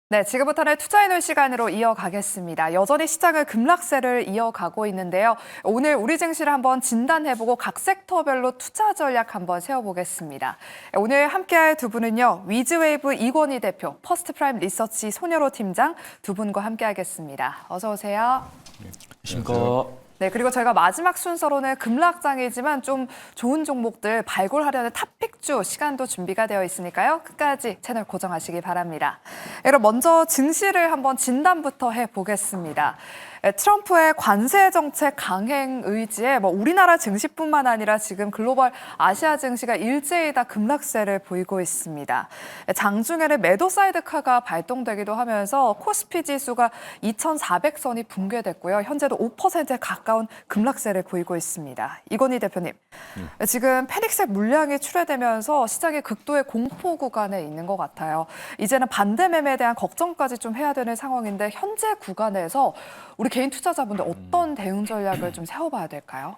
네, 지금부터는 투자해놓을 시간으로 이어가겠습니다. 여전히 시장은 급락세를 이어가고 있는데요. 오늘 우리 증시를 한번 진단해보고 각 섹터별로 투자 전략 한번 세워보겠습니다. 오늘 함께할 두 분은요. 위즈웨이브 이권희 대표, 퍼스트프라임 리서치 손여로 팀장 두 분과 함께하겠습니다. 어서 오세요. 안녕하십니까. 네, 그리고 저희가 마지막 순서로는 급락장이지만 좀 좋은 종목들 발굴하려는 탑픽주 시간도 준비가 되어 있으니까요. 끝까지 채널 고정하시기 바랍니다. 그럼 먼저 증시를 한번 진단부터 해보겠습니다. 트럼프의 관세 정책 강행 의지에 우리나라 증시뿐만 아니라 지금 글로벌 아시아 증시가 일제히 다 급락세를 보이고 있습니다. 장중에는 매도 사이드카가 발동되기도 하면서 코스피 지수가 2,400선이 붕괴됐고요. 현재도 5%에 가까운 급락세를 보이고 있습니다. 이권희 대표님, 지금 패닉색 물량이 출회되면서 시장이 극도의 공포 구간에 있는 것 같아요. 이제는 반대 매매에 대한 걱정까지 좀 해야 되는 상황인데 현재 구간에서 우리 개인 투자자분들 어떤 대응 전략을 좀 세워봐야 될까요?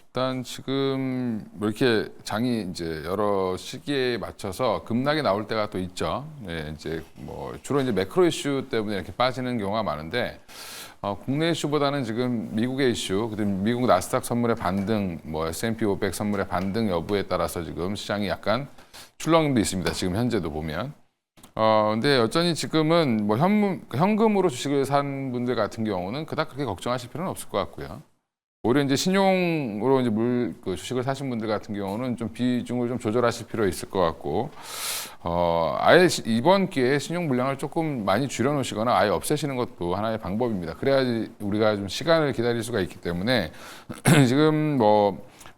일단 지금 이렇게 장이 이제 여러 시기에 맞춰서 급락이 나올 때가 또 있죠. 네, 이제 주로 이제 매크로 이슈 때문에 이렇게 빠지는 경우가 많은데 국내 이슈보다는 지금 미국의 이슈, 그다음에 미국 나스닥 선물의 반등, S&P 500 선물의 반등 여부에 따라서 지금 시장이 약간 출렁임도 있습니다. 지금 현재도 보면. 근데 여전히 지금은 현금으로 주식을 산 분들 같은 경우는 그닥 그렇게 걱정하실 필요는 없을 것 같고요. 오히려 이제 신용으로 이제 주식을 사신 분들 같은 경우는 좀 비중을 좀 조절하실 필요 있을 것 같고, 아예 이번 기회에 신용 물량을 조금 많이 줄여놓으시거나 아예 없애시는 것도 하나의 방법입니다. 그래야지 우리가 좀 시간을 기다릴 수가 있기 때문에 지금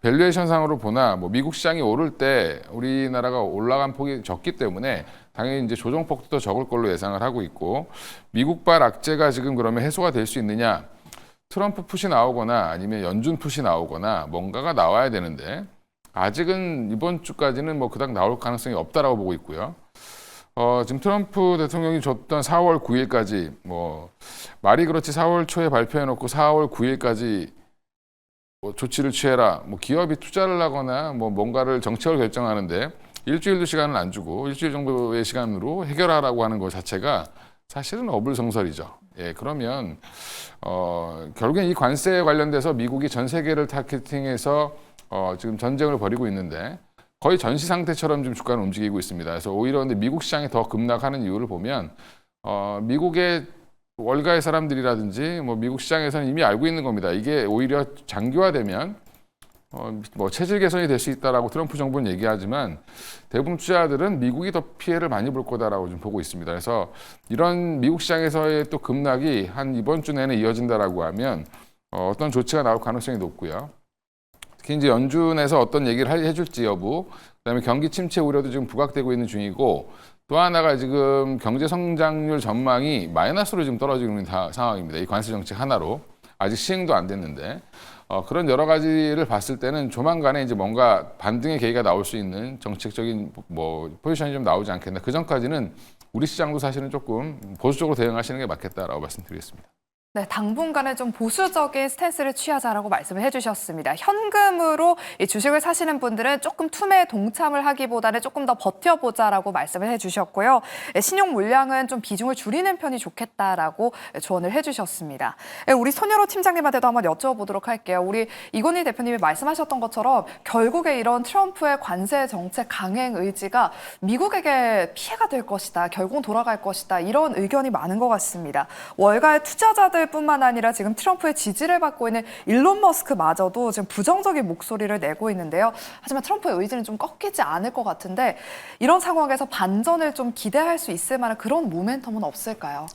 밸류에이션 상으로 보나 미국 시장이 오를 때 우리나라가 올라간 폭이 적기 때문에 당연히 이제 조정폭도 더 적을 걸로 예상을 하고 있고, 미국발 악재가 지금 그러면 해소가 될 수 있느냐? 트럼프 풋이 나오거나 아니면 연준 풋이 나오거나 뭔가가 나와야 되는데 아직은 이번 주까지는 그닥 나올 가능성이 없다라고 보고 있고요. 지금 트럼프 대통령이 줬던 4월 9일까지 말이 그렇지 4월 초에 발표해놓고 4월 9일까지 조치를 취해라. 기업이 투자를 하거나 뭔가를 정책을 결정하는데 일주일도 시간을 안 주고 일주일 정도의 시간으로 해결하라고 하는 것 자체가 사실은 어불성설이죠. 예, 그러면 결국엔 이 관세에 관련돼서 미국이 전 세계를 타겟팅해서 지금 전쟁을 벌이고 있는데 거의 전시 상태처럼 지금 주가는 움직이고 있습니다. 그래서 오히려 근데 미국 시장이 더 급락하는 이유를 보면 미국의 월가의 사람들이라든지 미국 시장에서는 이미 알고 있는 겁니다. 이게 오히려 장기화되면 체질 개선이 될 수 있다라고 트럼프 정부는 얘기하지만 대부분 투자자들은 미국이 더 피해를 많이 볼 거다라고 좀 보고 있습니다. 그래서 이런 미국 시장에서의 또 급락이 한 이번 주 내내 이어진다라고 하면 어떤 조치가 나올 가능성이 높고요. 특히 이제 연준에서 어떤 얘기를 해줄지 여부, 그다음에 경기 침체 우려도 지금 부각되고 있는 중이고, 또 하나가 지금 경제 성장률 전망이 마이너스로 지금 떨어지고 있는 상황입니다. 이 관세 정책 하나로 아직 시행도 안 됐는데 그런 여러 가지를 봤을 때는 조만간에 이제 뭔가 반등의 계기가 나올 수 있는 정책적인 포지션이 좀 나오지 않겠나. 그 전까지는 우리 시장도 사실은 조금 보수적으로 대응하시는 게 맞겠다라고 말씀드리겠습니다. 네, 당분간은 좀 보수적인 스탠스를 취하자라고 말씀을 해주셨습니다. 현금으로 이 주식을 사시는 분들은 조금 투매에 동참을 하기보다는 조금 더 버텨보자라고 말씀을 해주셨고요. 신용 물량은 좀 비중을 줄이는 편이 좋겠다라고 조언을 해주셨습니다. 우리 손여로 팀장님한테도 한번 여쭤보도록 할게요. 우리 이권희 대표님이 말씀하셨던 것처럼 결국에 이런 트럼프의 관세 정책 강행 의지가 미국에게 피해가 될 것이다. 결국은 돌아갈 것이다. 이런 의견이 많은 것 같습니다. 월가의 투자자들 뿐만 아니라 지금 트럼프의 지지를 받고 있는 일론 머스크마저도 지금 부정적인 목소리를 내고 있는데요. 하지만 트럼프의 의지는 좀 꺾이지 않을 것 같은데 이런 상황에서 반전을 좀 기대할 수 있을 만한 그런 모멘텀은 없을까요?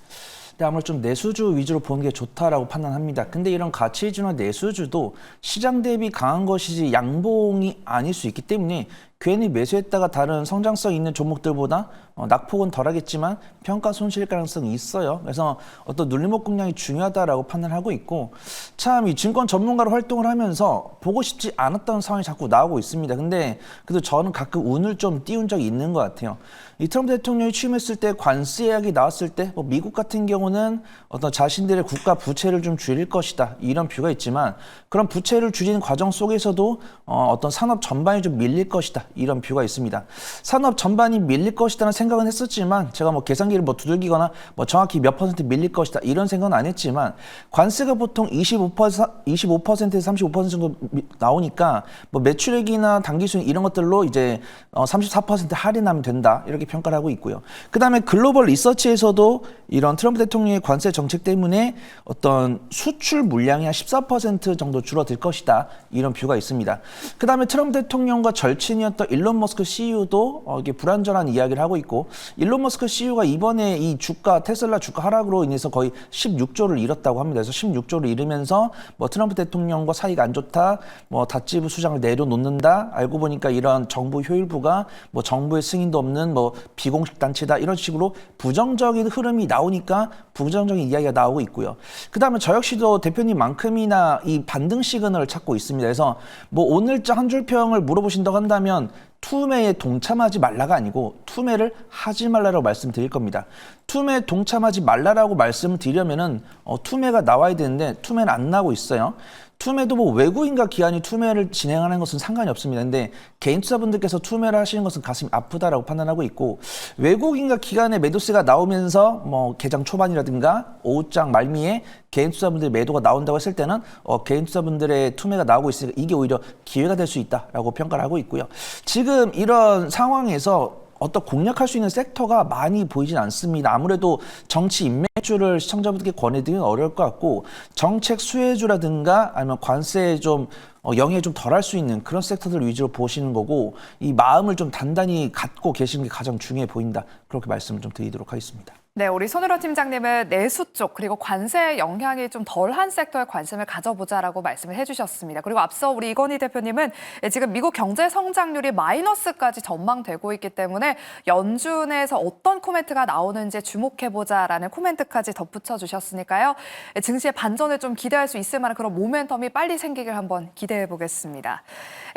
아무래도 좀 내수주 위주로 보는 게 좋다라고 판단합니다. 근데 이런 가치주나 내수주도 시장 대비 강한 것이지 양봉이 아닐 수 있기 때문에 괜히 매수했다가 다른 성장성 있는 종목들보다 낙폭은 덜하겠지만 평가 손실 가능성이 있어요. 그래서 어떤 눌림목 공략이 중요하다라고 판단하고 있고, 참 이 증권 전문가로 활동을 하면서 보고 싶지 않았던 상황이 자꾸 나오고 있습니다. 근데 그래도 저는 가끔 운을 좀 띄운 적이 있는 것 같아요. 이 트럼프 대통령이 취임했을 때 관세 이야기 나왔을 때 미국 같은 경우는 어떤 자신들의 국가 부채를 좀 줄일 것이다 이런 뷰가 있지만, 그런 부채를 줄이는 과정 속에서도 어떤 산업 전반이 좀 밀릴 것이다 이런 뷰가 있습니다. 산업 전반이 밀릴 것이라는 생각은 했었지만 제가 뭐 계산기를 뭐 두들기거나 뭐 정확히 몇 % 밀릴 것이다 이런 생각은 안 했지만 관세가 보통 25%에서 35% 정도 나오니까 뭐 매출액이나 당기순 이런 것들로 이제 34% 할인하면 된다 이렇게 평가를 하고 있고요. 그다음에 글로벌 리서치에서도 이런 트럼프 대통령의 관세 정책 때문에 어떤 수출 물량이 한 14% 정도 줄어들 것이다 이런 뷰가 있습니다. 그다음에 트럼프 대통령과 절친이었던 일론 머스크 CEO도 이게 불완전한 이야기를 하고 있고 일론 머스크 CEO가 이번에 이 테슬라 주가 하락으로 인해서 거의 16조를 잃었다고 합니다. 그래서 16조를 잃으면서 뭐 트럼프 대통령과 사이가 안 좋다, 뭐 닷지부 수장을 내려놓는다, 알고 보니까 이런 정부 효율부가 뭐 정부의 승인도 없는 뭐 비공식 단체다 이런 식으로 부정적인 흐름이 나오니까 부정적인 이야기가 나오고 있고요. 그다음에 저 역시도 대표님만큼이나 이 반등 시그널을 찾고 있습니다. 그래서 뭐 오늘자 한 줄 평을 물어보신다고 한다면 투매에 동참하지 말라가 아니고 투매를 하지 말라라고 말씀드릴 겁니다. 투매에 동참하지 말라라고 말씀을 드리려면은 투매가 나와야 되는데 투매는 안 나오고 있어요. 투매도 뭐 외국인과 기관이 투매를 진행하는 것은 상관이 없습니다. 근데 개인 투자분들께서 투매를 하시는 것은 가슴이 아프다라고 판단하고 있고 외국인과 기관의 매도세가 나오면서 뭐 개장 초반이라든가 오후장 말미에 개인 투자분들의 매도가 나온다고 했을 때는 개인 투자분들의 투매가 나오고 있으니까 이게 오히려 기회가 될 수 있다라고 평가를 하고 있고요. 지금 이런 상황에서 어떤 공략할 수 있는 섹터가 많이 보이진 않습니다. 아무래도 정치 인맥주를 시청자분들께 권해드리긴 어려울 것 같고 정책 수혜주라든가 아니면 관세에 좀 영향이 좀 덜할 수 있는 그런 섹터들 위주로 보시는 거고 이 마음을 좀 단단히 갖고 계시는 게 가장 중요해 보인다. 그렇게 말씀을 좀 드리도록 하겠습니다. 네, 우리 손으로 팀장님은 내수 쪽 그리고 관세 영향이 좀 덜한 섹터에 관심을 가져보자라고 말씀을 해주셨습니다. 그리고 앞서 우리 이건희 대표님은 지금 미국 경제 성장률이 마이너스까지 전망되고 있기 때문에 연준에서 어떤 코멘트가 나오는지 주목해보자라는 코멘트까지 덧붙여 주셨으니까요. 증시의 반전을 좀 기대할 수 있을 만한 그런 모멘텀이 빨리 생기길 한번 기대해 보겠습니다.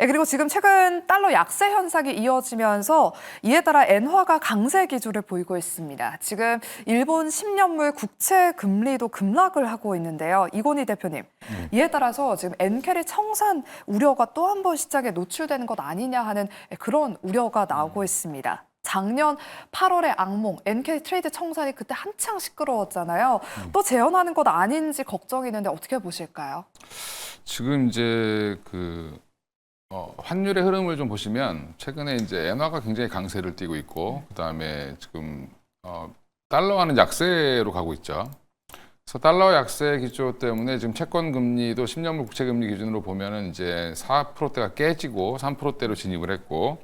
그리고 지금 최근 달러 약세 현상이 이어지면서 이에 따라 엔화가 강세 기조를 보이고 있습니다. 지금 일본 10년물 국채 금리도 급락을 하고 있는데요. 이건희 대표님, 이에 따라서 지금 엔캐리 청산 우려가 또 한 번 시장에 노출되는 것 아니냐 하는 그런 우려가 나오고 있습니다. 작년 8월의 악몽, 엔캐리 트레이드 청산이 그때 한창 시끄러웠잖아요. 또 재현하는 것 아닌지 걱정이 있는데 어떻게 보실까요? 지금 이제 환율의 흐름을 좀 보시면 최근에 이제 엔화가 굉장히 강세를 띠고 있고 그다음에 지금 달러화는 약세로 가고 있죠. 그래서 달러 약세 기조 때문에 지금 채권 금리도 10년물 국채 금리 기준으로 보면은 이제 4%대가 깨지고 3%대로 진입을 했고,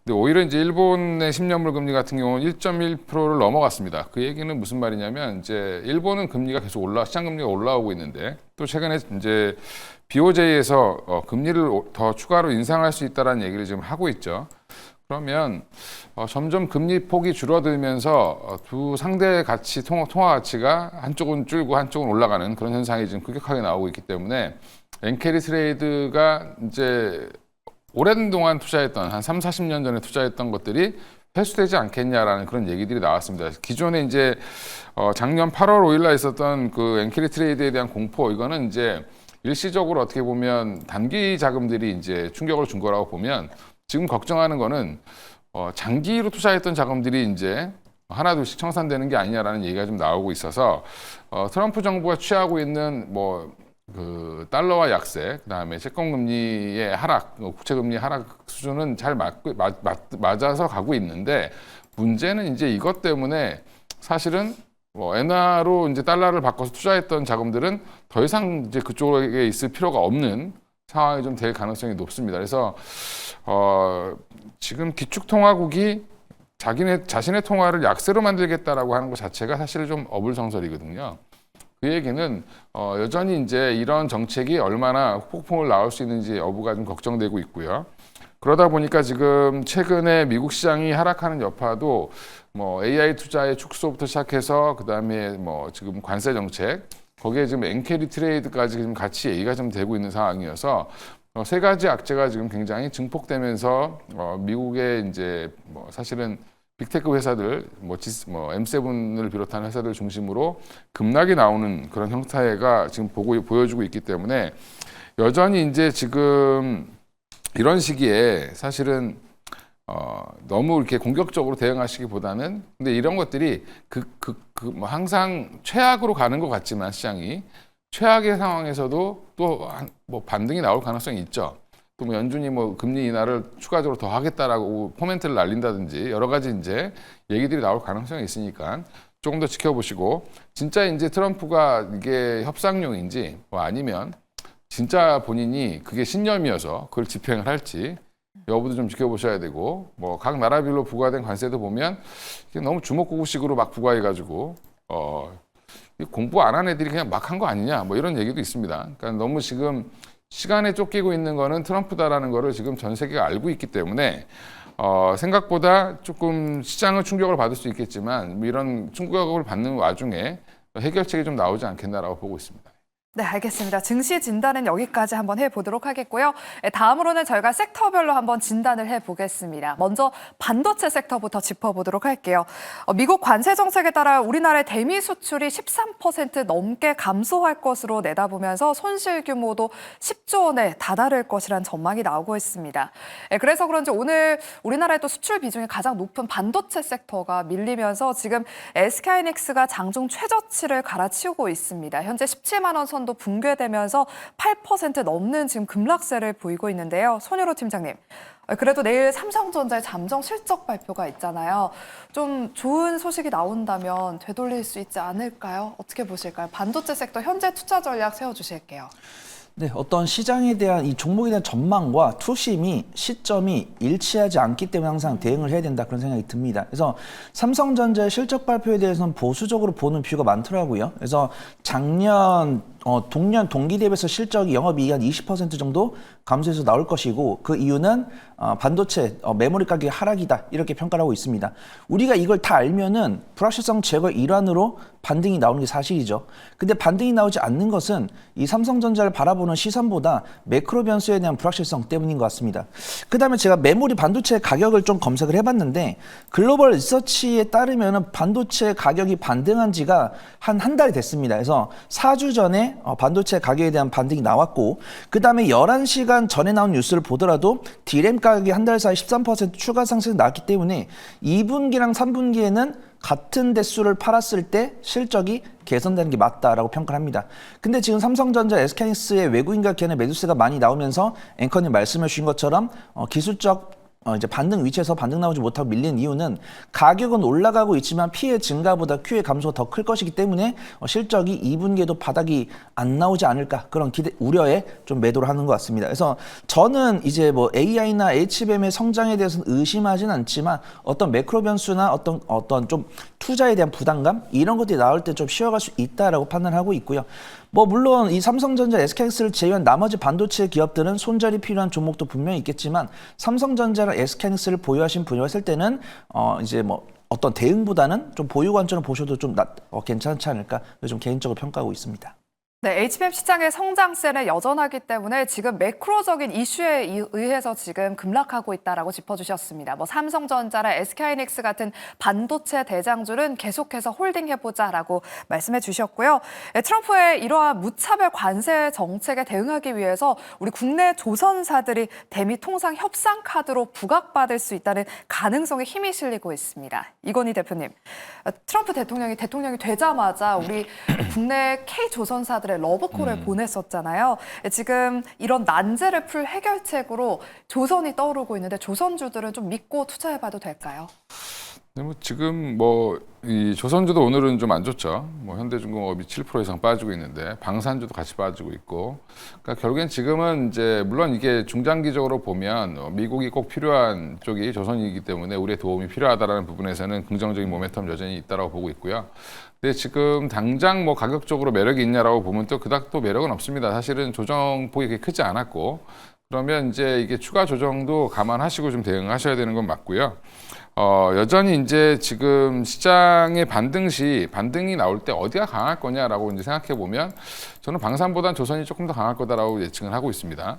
근데 오히려 이제 일본의 10년물 금리 같은 경우는 1.1%를 넘어갔습니다. 그 얘기는 무슨 말이냐면 이제 일본은 금리가 계속 시장 금리가 올라오고 있는데 또 최근에 이제 BOJ에서 금리를 더 추가로 인상할 수 있다는 얘기를 지금 하고 있죠. 그러면 점점 금리 폭이 줄어들면서 두 상대 가치 통화 가치가 한쪽은 줄고 한쪽은 올라가는 그런 현상이 지금 급격하게 나오고 있기 때문에 엔캐리 트레이드가 이제 오랜 동안 투자했던 한 3, 40년 전에 투자했던 것들이 회수되지 않겠냐라는 그런 얘기들이 나왔습니다. 기존에 이제 작년 8월 5일 날 있었던 그 엔캐리 트레이드에 대한 공포, 이거는 이제 일시적으로 어떻게 보면 단기 자금들이 이제 충격을 준 거라고 보면, 지금 걱정하는 거는 장기로 투자했던 자금들이 이제 하나둘씩 청산되는 게 아니냐라는 얘기가 좀 나오고 있어서 트럼프 정부가 취하고 있는 그 달러화 약세, 그다음에 채권 금리의 하락, 국채 금리 하락 수준은 잘 맞아서 가고 있는데, 문제는 이제 이것 때문에 사실은 엔화로 이제 달러를 바꿔서 투자했던 자금들은 더 이상 이제 그쪽에 있을 필요가 없는 상황이 좀 될 가능성이 높습니다. 그래서 지금 기축통화국이 자신의 통화를 약세로 만들겠다라고 하는 것 자체가 사실 좀 어불성설이거든요. 그 얘기는 여전히 이제 이런 정책이 얼마나 폭풍을 낳을 수 있는지 여부가 좀 걱정되고 있고요. 그러다 보니까 지금 최근에 미국 시장이 하락하는 여파도 AI 투자의 축소부터 시작해서 그다음에 지금 관세 정책, 거기에 지금 엔캐리 트레이드까지 지금 같이 얘기가 좀 되고 있는 상황이어서 세 가지 악재가 지금 굉장히 증폭되면서 미국의 이제 사실은 빅테크 회사들, M7을 비롯한 회사들 중심으로 급락이 나오는 그런 형태가 지금 보여주고 있기 때문에 여전히 이제 지금 이런 시기에 사실은 너무 이렇게 공격적으로 대응하시기보다는 근데 이런 것들이 뭐 항상 최악으로 가는 것 같지만 시장이 최악의 상황에서도 또 뭐 반등이 나올 가능성이 있죠. 또 뭐 연준이 뭐 금리 인하를 추가적으로 더 하겠다라고 포멘트를 날린다든지 여러 가지 이제 얘기들이 나올 가능성이 있으니까 조금 더 지켜보시고 진짜 이제 트럼프가 이게 협상용인지 뭐 아니면 진짜 본인이 그게 신념이어서 그걸 집행을 할지 여부도 좀 지켜보셔야 되고 뭐 각 나라별로 부과된 관세도 보면 이게 너무 주먹구구식으로 막 부과해가지고 공부 안 한 애들이 그냥 막 한 거 아니냐 뭐 이런 얘기도 있습니다. 그러니까 너무 지금 시간에 쫓기고 있는 거는 트럼프다라는 거를 지금 전 세계가 알고 있기 때문에 생각보다 조금 시장은 충격을 받을 수 있겠지만 뭐 이런 충격을 받는 와중에 해결책이 좀 나오지 않겠나라고 보고 있습니다. 네, 알겠습니다. 증시 진단은 여기까지 한번 해보도록 하겠고요. 다음으로는 저희가 섹터별로 한번 진단을 해보겠습니다. 먼저 반도체 섹터부터 짚어보도록 할게요. 미국 관세 정책에 따라 우리나라의 대미 수출이 13% 넘게 감소할 것으로 내다보면서 손실 규모도 10조 원에 다다를 것이란 전망이 나오고 있습니다. 그래서 그런지 오늘 우리나라의 또 수출 비중이 가장 높은 반도체 섹터가 밀리면서 지금 SK하이닉스가 장중 최저치를 갈아치우고 있습니다. 현재 17만 원 선 도 붕괴되면서 8% 넘는 지금 급락세를 보이고 있는데요. 손유로 팀장님, 그래도 내일 삼성전자의 잠정 실적 발표가 있잖아요. 좀 좋은 소식이 나온다면 되돌릴 수 있지 않을까요? 어떻게 보실까요? 반도체 섹터 현재 투자 전략 세워주실게요. 네, 어떤 시장에 대한 이 종목에 대한 전망과 투심이 시점이 일치하지 않기 때문에 항상 대응을 해야 된다 그런 생각이 듭니다. 그래서 삼성전자의 실적 발표에 대해서는 보수적으로 보는 뷰가 많더라고요. 그래서 작년 동년 동기 대비해서 실적이 영업이익 한 20% 정도 감소해서 나올 것이고 그 이유는 반도체 메모리 가격 하락이다 이렇게 평가를 하고 있습니다. 우리가 이걸 다 알면은 불확실성 제거 일환으로 반등이 나오는 게 사실이죠. 근데 반등이 나오지 않는 것은 이 삼성전자를 바라보는 시선보다 매크로 변수에 대한 불확실성 때문인 것 같습니다. 그 다음에 제가 메모리 반도체 가격을 좀 검색을 해봤는데 글로벌 리서치에 따르면은 반도체 가격이 반등한 지가 한 달이 됐습니다. 그래서 4주 전에 반도체 가격에 대한 반등이 나왔고 그 다음에 11시간 전에 나온 뉴스를 보더라도 D램 가격이 한 달 사이 13% 추가 상승이 나왔기 때문에 2분기랑 3분기에는 같은 대수를 팔았을 때 실적이 개선되는 게 맞다라고 평가를 합니다. 근데 지금 삼성전자, SK하이닉스의 외국인과 기관의 매수세가 많이 나오면서 앵커님 말씀해 주신 것처럼 기술적 이제 반등 위치에서 반등 나오지 못하고 밀린 이유는 가격은 올라가고 있지만 피해 증가보다 Q의 감소가 더 클 것이기 때문에 실적이 2분기에도 바닥이 안 나오지 않을까 그런 우려에 좀 매도를 하는 것 같습니다. 그래서 저는 이제 뭐 AI나 HBM의 성장에 대해서는 의심하진 않지만 어떤 매크로 변수나 어떤 좀 투자에 대한 부담감 이런 것들이 나올 때 좀 쉬어갈 수 있다라고 판단하고 있고요. 뭐 물론 이 삼성전자, SK하이닉스를 제외한 나머지 반도체 기업들은 손절이 필요한 종목도 분명히 있겠지만 삼성전자랑 SK하이닉스를 보유하신 분이 했을 때는 이제 뭐 어떤 대응보다는 좀 보유 관점을 보셔도 좀 괜찮지 않을까 좀 개인적으로 평가하고 있습니다. 네, HBM 시장의 성장세는 여전하기 때문에 지금 매크로적인 이슈에 의해서 지금 급락하고 있다라고 짚어주셨습니다. 뭐 삼성전자나 SK하이닉스 같은 반도체 대장주는 계속해서 홀딩해보자라고 말씀해 주셨고요. 트럼프의 이러한 무차별 관세 정책에 대응하기 위해서 우리 국내 조선사들이 대미 통상 협상 카드로 부각받을 수 있다는 가능성에 힘이 실리고 있습니다. 이건희 대표님, 트럼프 대통령이 되자마자 우리 국내 K조선사들의 러브콜을 보냈었잖아요. 지금 이런 난제를 풀 해결책으로 조선이 떠오르고 있는데 조선주들은 좀 믿고 투자해봐도 될까요? 네, 뭐 지금 뭐 이 조선주도 오늘은 좀 안 좋죠. 뭐 현대중공업이 7% 이상 빠지고 있는데 방산주도 같이 빠지고 있고. 그러니까 결국엔 지금은 이제 물론 이게 중장기적으로 보면 미국이 꼭 필요한 쪽이 조선이기 때문에 우리의 도움이 필요하다라는 부분에서는 긍정적인 모멘텀 여전히 있다라고 보고 있고요. 근데 지금 당장 뭐 가격적으로 매력이 있냐라고 보면 또 그닥 또 매력은 없습니다. 사실은 조정폭이 그렇게 크지 않았고 그러면 이제 이게 추가 조정도 감안하시고 좀 대응하셔야 되는 건 맞고요. 여전히 이제 지금 시장의 반등이 나올 때 어디가 강할 거냐라고 이제 생각해 보면 저는 방산보단 조선이 조금 더 강할 거다라고 예측을 하고 있습니다.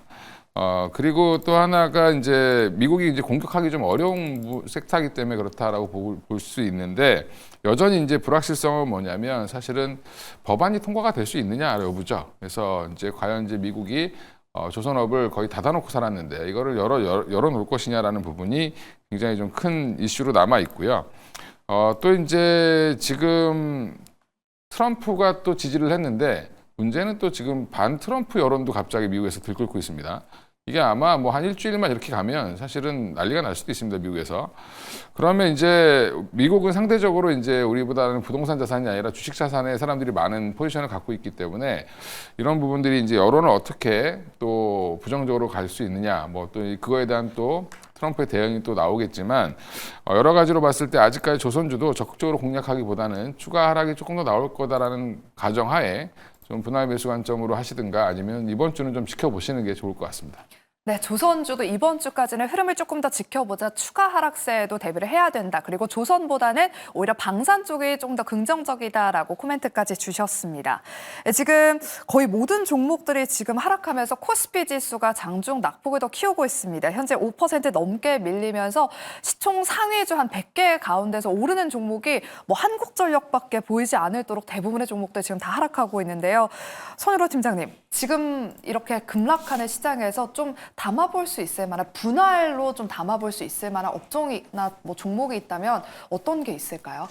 그리고 또 하나가 이제 미국이 이제 공격하기 좀 어려운 섹터이기 때문에 그렇다라고 볼 수 있는데 여전히 이제 불확실성은 뭐냐면 사실은 법안이 통과가 될 수 있느냐 여부죠. 그래서 이제 과연 이제 미국이 조선업을 거의 닫아놓고 살았는데 이거를 열어놓을 것이냐라는 부분이 굉장히 좀 큰 이슈로 남아 있고요. 또 이제 지금 트럼프가 또 지지를 했는데 문제는 또 지금 반 트럼프 여론도 갑자기 미국에서 들끓고 있습니다. 이게 아마 뭐 한 일주일만 이렇게 가면 사실은 난리가 날 수도 있습니다, 미국에서. 그러면 이제 미국은 상대적으로 이제 우리보다는 부동산 자산이 아니라 주식 자산에 사람들이 많은 포지션을 갖고 있기 때문에 이런 부분들이 이제 여론을 어떻게 또 부정적으로 갈 수 있느냐, 뭐 또 그거에 대한 또 트럼프의 대응이 또 나오겠지만 여러 가지로 봤을 때 아직까지 조선주도 적극적으로 공략하기보다는 추가 하락이 조금 더 나올 거다라는 가정하에 좀 분할 매수 관점으로 하시든가 아니면 이번 주는 좀 지켜보시는 게 좋을 것 같습니다. 네, 조선주도 이번 주까지는 흐름을 조금 더 지켜보자 추가 하락세에도 대비를 해야 된다. 그리고 조선보다는 오히려 방산 쪽이 좀 더 긍정적이다라고 코멘트까지 주셨습니다. 지금 거의 모든 종목들이 지금 하락하면서 코스피 지수가 장중 낙폭을 더 키우고 있습니다. 현재 5% 넘게 밀리면서 시총 상위주 한 100개 가운데서 오르는 종목이 뭐 한국전력밖에 보이지 않을도록 대부분의 종목들 지금 다 하락하고 있는데요. 손일호 팀장님, 지금 이렇게 급락하는 시장에서 좀 담아볼 수 있을 만한 분할로 좀 담아볼 수 있을 만한 업종이나 뭐 종목이 있다면 어떤 게 있을까요?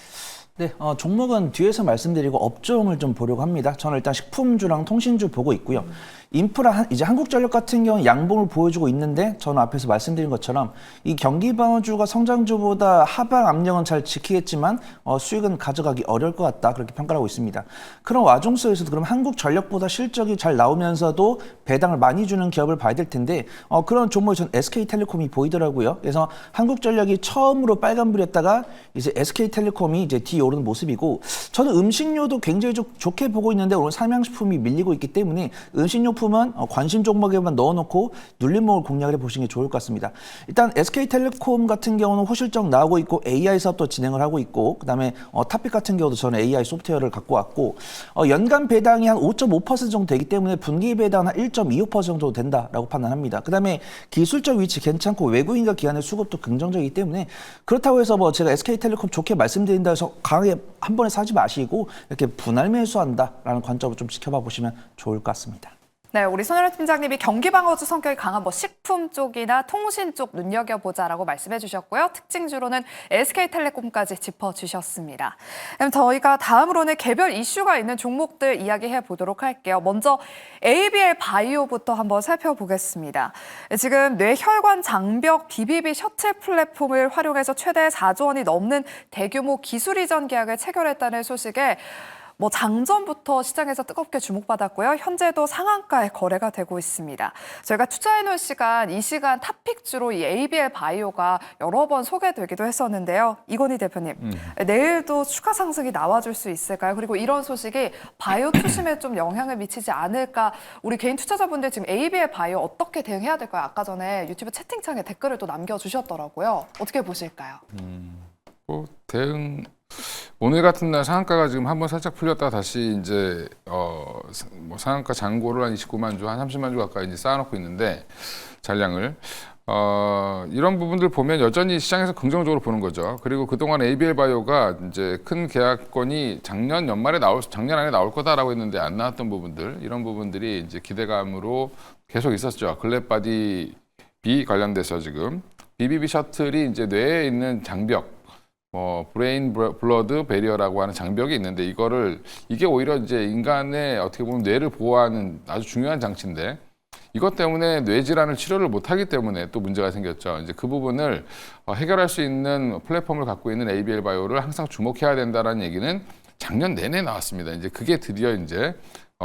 네, 종목은 뒤에서 말씀드리고 업종을 좀 보려고 합니다. 저는 일단 식품주랑 통신주 보고 있고요. 인프라, 이제 한국전력 같은 경우는 양봉을 보여주고 있는데 저는 앞에서 말씀드린 것처럼 이 경기방어주가 성장주보다 하방 압력은 잘 지키겠지만 수익은 가져가기 어려울 것 같다. 그렇게 평가를 하고 있습니다. 그런 와중 속에서도 그럼 한국전력보다 실적이 잘 나오면서도 배당을 많이 주는 기업을 봐야 될 텐데 그런 종목이 전 SK텔레콤이 보이더라고요. 그래서 한국전력이 처음으로 빨간불이었다가 이제 SK텔레콤이 이제 뒤에 오르는 모습이고 저는 음식료도 굉장히 좋게 보고 있는데 오늘 삼양식품이 밀리고 있기 때문에 음식료품은 관심 종목에만 넣어놓고 눌림목을 공략을 해보시는 게 좋을 것 같습니다. 일단 SK텔레콤 같은 경우는 호실적 나오고 있고 AI 사업도 진행을 하고 있고 그다음에 탑픽 같은 경우도 저는 AI 소프트웨어를 갖고 왔고 연간 배당이 한 5.5% 정도 되기 때문에 분기 배당 한 1.25% 정도 된다라고 판단합니다. 그다음에 기술적 위치 괜찮고 외국인과 기관의 수급도 긍정적이기 때문에 그렇다고 해서 뭐 제가 SK텔레콤 좋게 말씀드린다 해서 강하게 한 번에 사지 마시고 이렇게 분할 매수한다라는 관점을 좀 지켜봐 보시면 좋을 것 같습니다. 네, 우리 손혜라 팀장님이 경기방어주 성격이 강한 뭐 식품 쪽이나 통신 쪽 눈여겨보자라고 말씀해 주셨고요. 특징주로는 SK텔레콤까지 짚어주셨습니다. 그럼 저희가 다음으로는 개별 이슈가 있는 종목들 이야기해 보도록 할게요. 먼저 ABL 바이오부터 한번 살펴보겠습니다. 지금 뇌혈관 장벽 BBB 셔틀 플랫폼을 활용해서 최대 4조 원이 넘는 대규모 기술 이전 계약을 체결했다는 소식에 뭐 장전부터 시장에서 뜨겁게 주목받았고요. 현재도 상한가에 거래가 되고 있습니다. 저희가 투자해놓은 시간, 이 시간 탑픽주로 이 ABL 바이오가 여러 번 소개되기도 했었는데요. 이건희 대표님, 내일도 추가 상승이 나와줄 수 있을까요? 그리고 이런 소식이 바이오 투심에 좀 영향을 미치지 않을까? 우리 개인 투자자분들 지금 ABL 바이오 어떻게 대응해야 될까요? 아까 전에 유튜브 채팅창에 댓글을 또 남겨주셨더라고요. 어떻게 보실까요? 대응 오늘 같은 날 상한가가 지금 한번 살짝 풀렸다가 다시 이제 뭐 상한가 잔고를 한 29만 주, 한 30만 주 가까이 이제 쌓아놓고 있는데 잔량을 이런 부분들 보면 여전히 시장에서 긍정적으로 보는 거죠. 그리고 그동안 ABL 바이오가 이제 큰 계약건이 작년 안에 나올 거다라고 했는데 안 나왔던 부분들, 이런 부분들이 이제 기대감으로 계속 있었죠. 글랩바디 B 관련돼서 지금 BBB 셔틀이 이제 뇌에 있는 장벽, 브레인 블러드 베리어라고 하는 장벽이 있는데 이게 오히려 이제 인간의 어떻게 보면 뇌를 보호하는 아주 중요한 장치인데 이것 때문에 뇌 질환을 치료를 못하기 때문에 또 문제가 생겼죠. 이제 그 부분을 해결할 수 있는 플랫폼을 갖고 있는 ABL 바이오를 항상 주목해야 된다라는 얘기는 작년 내내 나왔습니다. 이제 그게 드디어 이제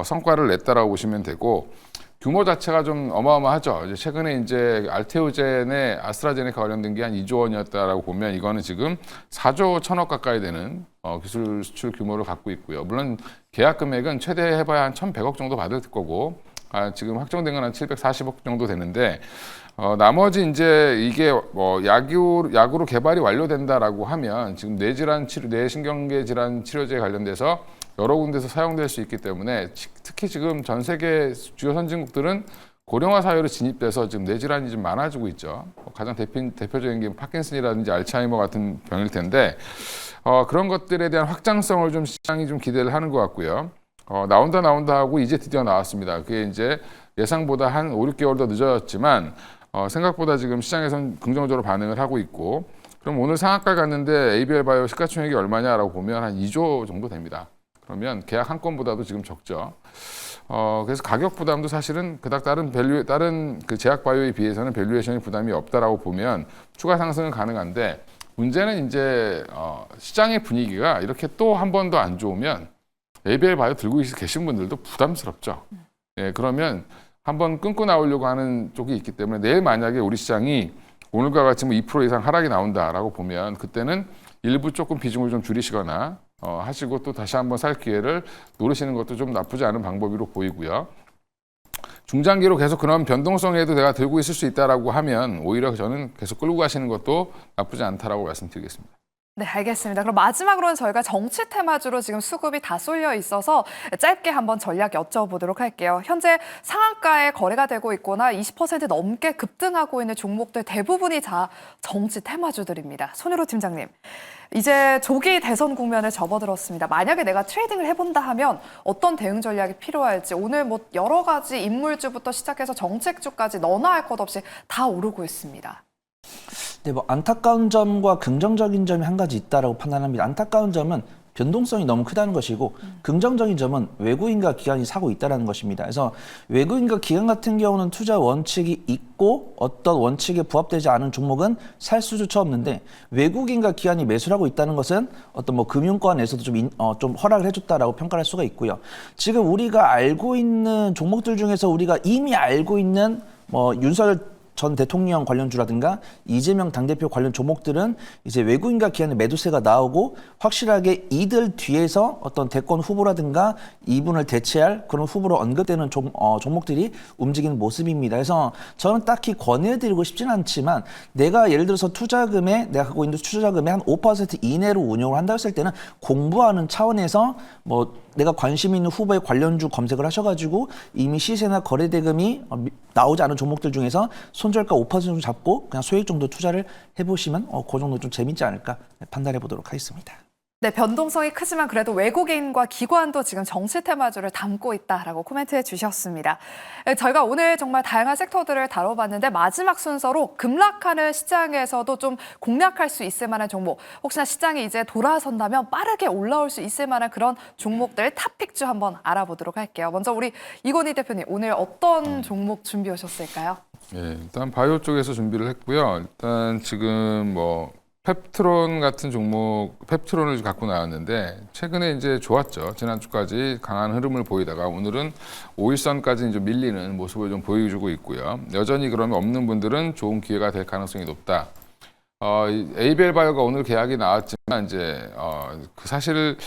성과를 냈다라고 보시면 되고. 규모 자체가 좀 어마어마하죠. 이제 최근에 이제 알테오젠의 아스트라제네카 관련된 게 한 2조 원이었다라고 보면 이거는 지금 4조 1천억 가까이 되는 기술 수출 규모를 갖고 있고요. 물론 계약 금액은 최대 해봐야 한 1,100억 정도 받을 거고 지금 확정된 건 한 740억 정도 되는데 나머지 이제 이게 뭐 약으로 개발이 완료된다라고 하면 지금 뇌신경계 질환 치료제에 관련돼서 여러 군데서 사용될 수 있기 때문에 특히 지금 전 세계 주요 선진국들은 고령화 사회로 진입돼서 지금 뇌질환이 좀 많아지고 있죠. 가장 대표적인 게 파킨슨이라든지 알츠하이머 같은 병일 텐데 그런 것들에 대한 확장성을 좀 시장이 좀 기대를 하는 것 같고요. 나온다 하고 이제 드디어 나왔습니다. 그게 이제 예상보다 한 5, 6개월 더 늦어졌지만 생각보다 지금 시장에선 긍정적으로 반응을 하고 있고 그럼 오늘 상한가 갔는데 ABL 바이오 시가총액이 얼마냐라고 보면 한 2조 정도 됩니다. 그러면 계약 한 건보다도 지금 적죠. 그래서 가격 부담도 사실은 그닥 다른 그 제약 바이오에 비해서는 밸류에이션이 부담이 없다라고 보면 추가 상승은 가능한데 문제는 이제 시장의 분위기가 이렇게 또 한 번 더 안 좋으면 ABL 바이오 들고 계신 분들도 부담스럽죠. 예, 그러면 한번 끊고 나오려고 하는 쪽이 있기 때문에 내일 만약에 우리 시장이 오늘과 같이 뭐 2% 이상 하락이 나온다라고 보면 그때는 일부 조금 비중을 좀 줄이시거나 하시고 또 다시 한번 살 기회를 노리시는 것도 좀 나쁘지 않은 방법으로 보이고요. 중장기로 계속 그런 변동성에도 내가 들고 있을 수 있다라고 하면 오히려 저는 계속 끌고 가시는 것도 나쁘지 않다라고 말씀드리겠습니다. 네, 알겠습니다. 그럼 마지막으로는 저희가 정치 테마주로 지금 수급이 다 쏠려 있어서 짧게 한번 전략 여쭤보도록 할게요. 현재 상한가에 거래가 되고 있거나 20% 넘게 급등하고 있는 종목들 대부분이 다 정치 테마주들입니다. 손유로 팀장님, 이제 조기 대선 국면에 접어들었습니다. 만약에 내가 트레이딩을 해본다 하면 어떤 대응 전략이 필요할지 오늘 뭐 여러 가지 인물주부터 시작해서 정책주까지 너나 할 것 없이 다 오르고 있습니다. 네, 뭐 안타까운 점과 긍정적인 점이 한 가지 있다라고 판단합니다. 안타까운 점은 변동성이 너무 크다는 것이고 긍정적인 점은 외국인과 기관이 사고 있다는 것입니다. 그래서 외국인과 기관 같은 경우는 투자 원칙이 있고 어떤 원칙에 부합되지 않은 종목은 살 수조차 없는데 외국인과 기관이 매수를 하고 있다는 것은 어떤 뭐 금융권에서도 좀 허락을 해줬다라고 평가할 수가 있고요. 지금 우리가 알고 있는 종목들 중에서 우리가 이미 알고 있는 뭐 윤석열 전 대통령 관련주라든가 이재명 당대표 관련 종목들은 이제 외국인과 기관의 매도세가 나오고 확실하게 이들 뒤에서 어떤 대권 후보라든가 이분을 대체할 그런 후보로 언급되는 종목들이 움직이는 모습입니다. 그래서 저는 딱히 권해드리고 싶지는 않지만 내가 예를 들어서 내가 갖고 있는 투자금의 한 5% 이내로 운용을 한다 했을 때는 공부하는 차원에서 뭐 내가 관심 있는 후보의 관련주 검색을 하셔가지고 이미 시세나 거래대금이 나오지 않은 종목들 중에서 손절가 5% 정도 잡고 그냥 소액 정도 투자를 해보시면 그 정도 좀 재밌지 않을까 판단해 보도록 하겠습니다. 네, 변동성이 크지만 그래도 외국인과 기관도 지금 정치 테마주를 담고 있다라고 코멘트해 주셨습니다. 저희가 오늘 정말 다양한 섹터들을 다뤄봤는데 마지막 순서로 급락하는 시장에서도 좀 공략할 수 있을 만한 종목, 혹시나 시장이 이제 돌아선다면 빠르게 올라올 수 있을 만한 그런 종목들 탑픽주 한번 알아보도록 할게요. 먼저 우리 이건희 대표님, 오늘 어떤 종목 준비해 오셨을까요? 예, 일단 바이오 쪽에서 준비를 했고요. 일단 지금 뭐 펩트론 같은 종목, 펩트론을 갖고 나왔는데 최근에 이제 좋았죠. 지난주까지 강한 흐름을 보이다가 오늘은 5일선까지 이제 밀리는 모습을 좀 보여주고 있고요. 여전히 그러면 없는 분들은 좋은 기회가 될 가능성이 높다. ABL 바이오가 오늘 계약이 나왔지만 이제 사실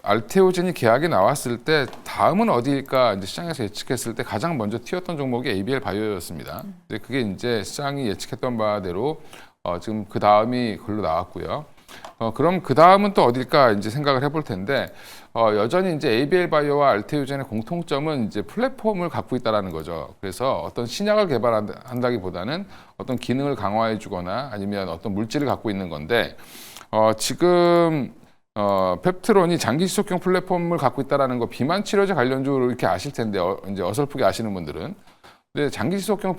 알테오젠이 계약이 나왔을 때 다음은 어디일까 이제 시장에서 예측했을 때 가장 먼저 튀었던 종목이 ABL 바이오였습니다. 근데 그게 이제 시장이 예측했던 바대로 지금 그 다음이 글로 나왔고요. 그럼 그 다음은 또 어딜까 이제 생각을 해볼 텐데 여전히 이제 ABL 바이오와 알테오젠의 공통점은 이제 플랫폼을 갖고 있다라는 거죠. 그래서 어떤 신약을 개발한다기보다는 어떤 기능을 강화해주거나 아니면 어떤 물질을 갖고 있는 건데 지금 펩트론이 장기 지속형 플랫폼을 갖고 있다라는 거 비만 치료제 관련주로 이렇게 아실 텐데 이제 어설프게 아시는 분들은 근데 장기 지속형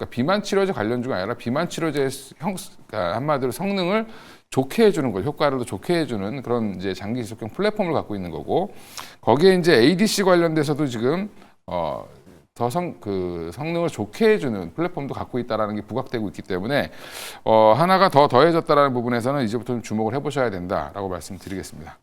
비만 치료제 관련주가 아니라 비만 치료제의 그러니까 한마디로 성능을 좋게 해주는 걸 효과를 더 좋게 해주는 그런 이제 장기 지속형 플랫폼을 갖고 있는 거고 거기에 이제 ADC 관련돼서도 지금 더 성능을 좋게 해주는 플랫폼도 갖고 있다라는 게 부각되고 있기 때문에 하나가 더 더해졌다라는 부분에서는 이제부터 좀 주목을 해보셔야 된다라고 말씀드리겠습니다.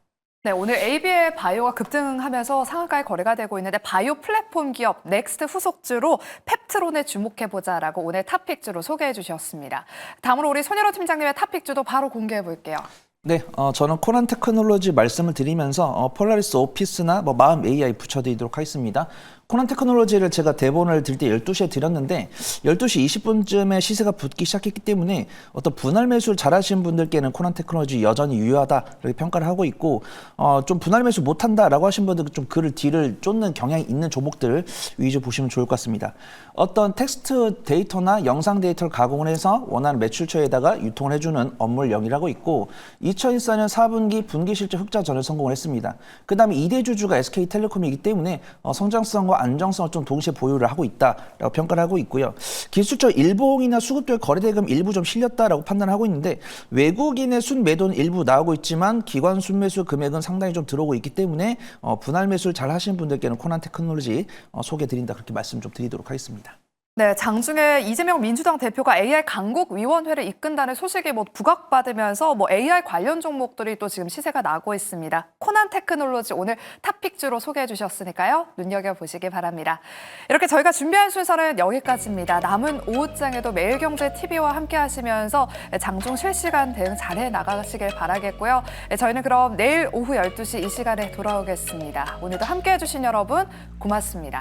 네, 오늘 ABL 바이오가 급등하면서 상한가에 거래가 되고 있는데 바이오 플랫폼 기업 넥스트 후속주로 펩트론에 주목해보자라고 오늘 탑픽주로 소개해 주셨습니다. 다음으로 우리 손혜로 팀장님의 탑픽주도 바로 공개해 볼게요. 네, 저는 코난 테크놀로지 말씀을 드리면서 폴라리스 오피스나 뭐 마음 AI 붙여드리도록 하겠습니다. 코난 테크놀로지를 제가 대본을 드릴 때 12시에 드렸는데 12시 20분쯤에 시세가 붙기 시작했기 때문에 어떤 분할 매수를 잘하시는 분들께는 코난 테크놀로지 여전히 유효하다 이렇게 평가를 하고 있고 좀 분할 매수 못한다라고 하신 분들은 좀 그를 뒤를 쫓는 경향이 있는 종목들을 위주로 보시면 좋을 것 같습니다. 어떤 텍스트 데이터나 영상 데이터를 가공을 해서 원하는 매출처에다가 유통을 해주는 업무를 영위하고 있고 2024년 4분기 분기 실적 흑자 전에 성공을 했습니다. 그 다음에 2대 주주가 SK텔레콤이기 때문에 성장성과 안정성과 안정성을 좀 동시에 보유를 하고 있다라고 평가를 하고 있고요. 기술적 일봉이나 수급별 거래대금 일부 좀 실렸다라고 판단하고 있는데 외국인의 순매도는 일부 나오고 있지만 기관 순매수 금액은 상당히 좀 들어오고 있기 때문에 분할 매수를 잘 하시는 분들께는 코난 테크놀로지 소개드린다 그렇게 말씀 좀 드리도록 하겠습니다. 네, 장중에 이재명 민주당 대표가 AI 강국위원회를 이끈다는 소식이 부각받으면서 AI 관련 종목들이 또 지금 시세가 나고 있습니다. 코난 테크놀로지 오늘 탑픽주로 소개해 주셨으니까요. 눈여겨보시기 바랍니다. 이렇게 저희가 준비한 순서는 여기까지입니다. 남은 오후장에도 매일경제TV와 함께 하시면서 장중 실시간 대응 잘해 나가시길 바라겠고요. 저희는 그럼 내일 오후 12시 이 시간에 돌아오겠습니다. 오늘도 함께 해주신 여러분 고맙습니다.